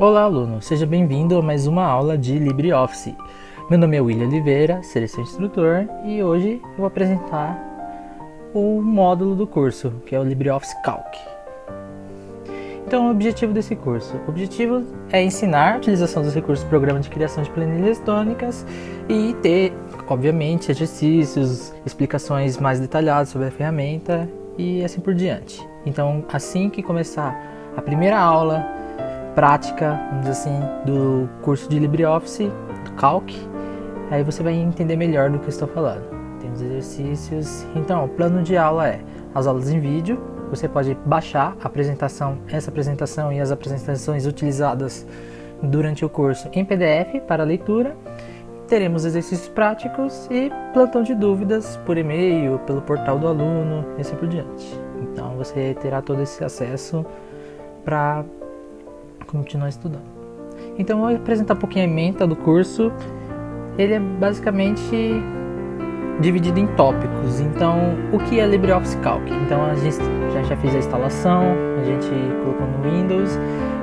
Olá, aluno! Seja bem-vindo a mais uma aula de LibreOffice. Meu nome é William Oliveira, serei seu instrutor, e hoje eu vou apresentar o módulo do curso, que é o LibreOffice Calc. Então, o objetivo desse curso? O objetivo é ensinar a utilização dos recursos do programa de criação de planilhas eletrônicas e ter, obviamente, exercícios, explicações mais detalhadas sobre a ferramenta e assim por diante. Então, assim que começar a primeira aula prática, vamos dizer assim, do curso de LibreOffice, do Calc, aí você vai entender melhor do que eu estou falando. Tem os exercícios. Então, o plano de aula é as aulas em vídeo. Você pode baixar a apresentação, essa apresentação e as apresentações utilizadas durante o curso em PDF para leitura. Teremos exercícios práticos e plantão de dúvidas por e-mail, pelo portal do aluno e assim por diante. Então, você terá todo esse acesso para continuar estudando. Então eu vou apresentar um pouquinho a ementa do curso. Ele é basicamente dividido em tópicos. Então, o que é LibreOffice Calc? Então a gente já fez a instalação, a gente colocou no Windows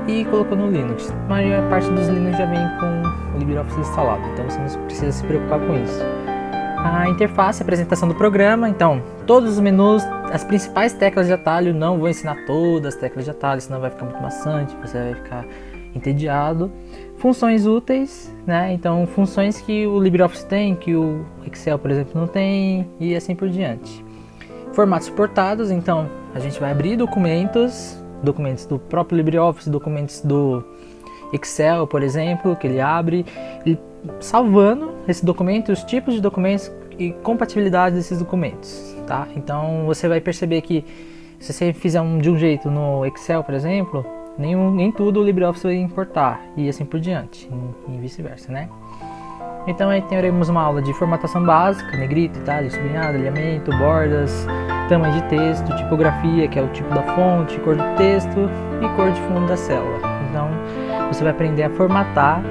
e colocou no Linux. A maior parte dos Linux já vem com o LibreOffice instalado, então você não precisa se preocupar com isso. A interface, a apresentação do programa. Então, todos os menus, as principais teclas de atalho, não vou ensinar todas as teclas de atalho, senão vai ficar muito maçante, você vai ficar entediado. Funções úteis, né? Então, funções que o LibreOffice tem, que o Excel, por exemplo, não tem, e assim por diante. Formatos suportados. Então, a gente vai abrir documentos do próprio LibreOffice, documentos do Excel, por exemplo, que ele abre, salvando esse documento, os tipos de documentos e compatibilidade desses documentos, tá? Então você vai perceber que se você fizer de um jeito no Excel, por exemplo, nem tudo o LibreOffice vai importar e assim por diante, e vice-versa, né? Então aí teremos uma aula de formatação básica, negrito, itálico, sublinhado, alinhamento, bordas, tamanho de texto, tipografia, que é o tipo da fonte, cor do texto e cor de fundo da célula. Então você vai aprender a formatar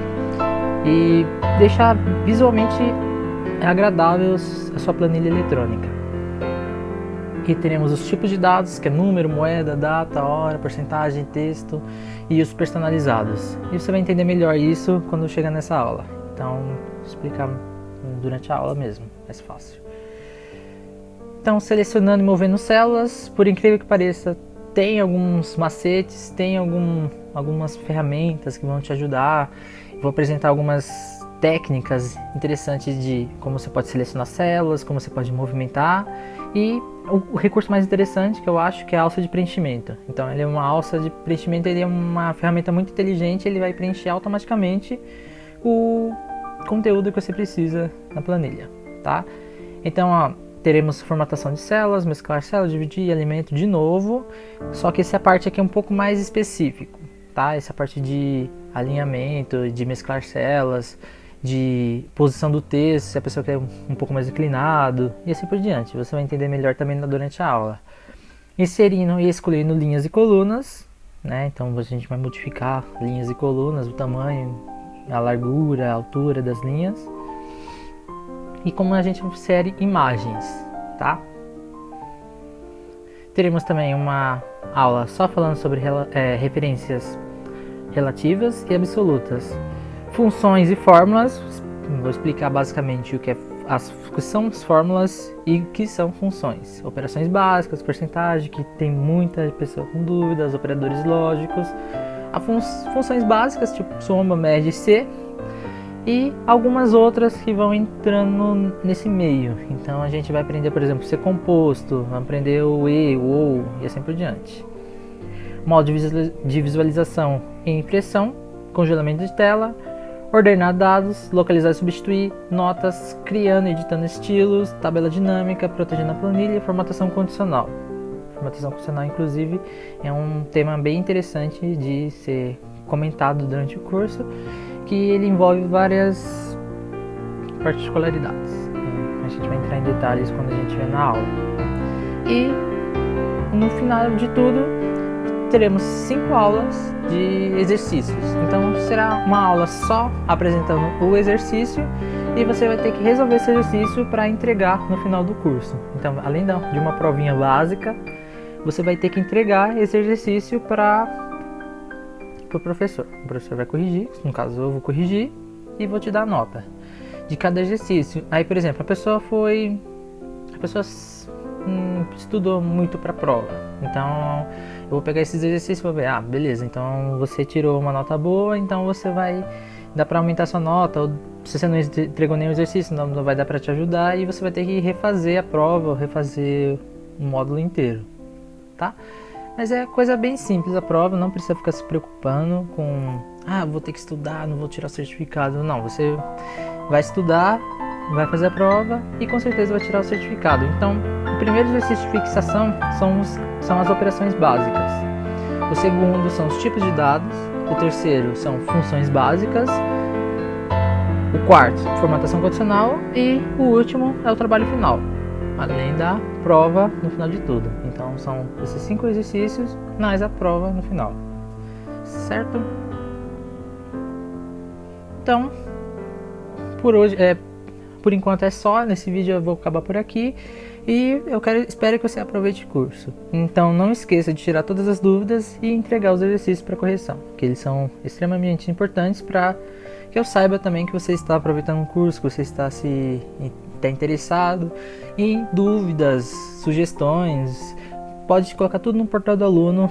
e deixar visualmente agradável a sua planilha eletrônica. E teremos os tipos de dados, que é número, moeda, data, hora, porcentagem, texto e os personalizados. E você vai entender melhor isso quando chegar nessa aula. Então, vou explicar durante a aula mesmo, mais fácil. Então, selecionando e movendo células, por incrível que pareça, tem alguns macetes, tem algumas ferramentas que vão te ajudar. Vou apresentar algumas técnicas interessantes de como você pode selecionar células, como você pode movimentar, e o recurso mais interessante que eu acho que é a alça de preenchimento. Então ele é uma alça de preenchimento, ele é uma ferramenta muito inteligente, ele vai preencher automaticamente o conteúdo que você precisa na planilha, tá? Então, ó, teremos formatação de células, mesclar células, dividir, alimento de novo, só que essa parte aqui é um pouco mais específico, tá? Essa parte de alinhamento, de mesclar células, de posição do texto, se a pessoa quer um pouco mais inclinado e assim por diante. Você vai entender melhor também durante a aula. Inserindo e excluindo linhas e colunas, né? Então a gente vai modificar linhas e colunas, o tamanho, a largura, a altura das linhas. E como a gente insere imagens, tá? Teremos também uma aula só falando sobre referências relativas e absolutas. Funções e fórmulas, vou explicar basicamente o que são as fórmulas e o que são funções. Operações básicas, porcentagem, que tem muita pessoa com dúvidas, operadores lógicos, funções básicas, tipo soma, média e C, e algumas outras que vão entrando nesse meio. Então a gente vai aprender, por exemplo, C composto, vai aprender o E, o OU e assim por diante. Modo de visualização e impressão, congelamento de tela, ordenar dados, localizar e substituir, notas, criando e editando estilos, tabela dinâmica, protegendo a planilha, formatação condicional. Formatação condicional, inclusive, é um tema bem interessante de ser comentado durante o curso, que ele envolve várias particularidades. A gente vai entrar em detalhes quando a gente estiver na aula. E no final de tudo, teremos 5 aulas de exercícios. Então será uma aula só apresentando o exercício e você vai ter que resolver esse exercício para entregar no final do curso. Então, além de uma provinha básica, você vai ter que entregar esse exercício para pro professor. O professor vai corrigir, no caso eu vou corrigir e vou te dar a nota de cada exercício. Aí, por exemplo, a pessoa estudou muito para a prova. Então, eu vou pegar esses exercícios e vou ver, beleza, então você tirou uma nota boa, então você vai dar para aumentar sua nota, ou se você não entregou nenhum exercício, não vai dar para te ajudar e você vai ter que refazer a prova, ou refazer o módulo inteiro, tá? Mas é coisa bem simples a prova, não precisa ficar se preocupando com, vou ter que estudar, não vou tirar o certificado. Não, você vai estudar, vai fazer a prova e com certeza vai tirar o certificado. Então, o primeiro exercício de fixação são as operações básicas. O segundo são os tipos de dados. O terceiro são funções básicas. O quarto, formatação condicional. E o último é o trabalho final, além da prova no final de tudo. Então, são esses 5 exercícios mais a prova no final. Certo? Então, por enquanto é só. Nesse vídeo eu vou acabar por aqui e espero que você aproveite o curso. Então não esqueça de tirar todas as dúvidas e entregar os exercícios para correção, que eles são extremamente importantes para que eu saiba também que você está aproveitando o curso, que você está interessado em dúvidas, sugestões. Pode colocar tudo no portal do aluno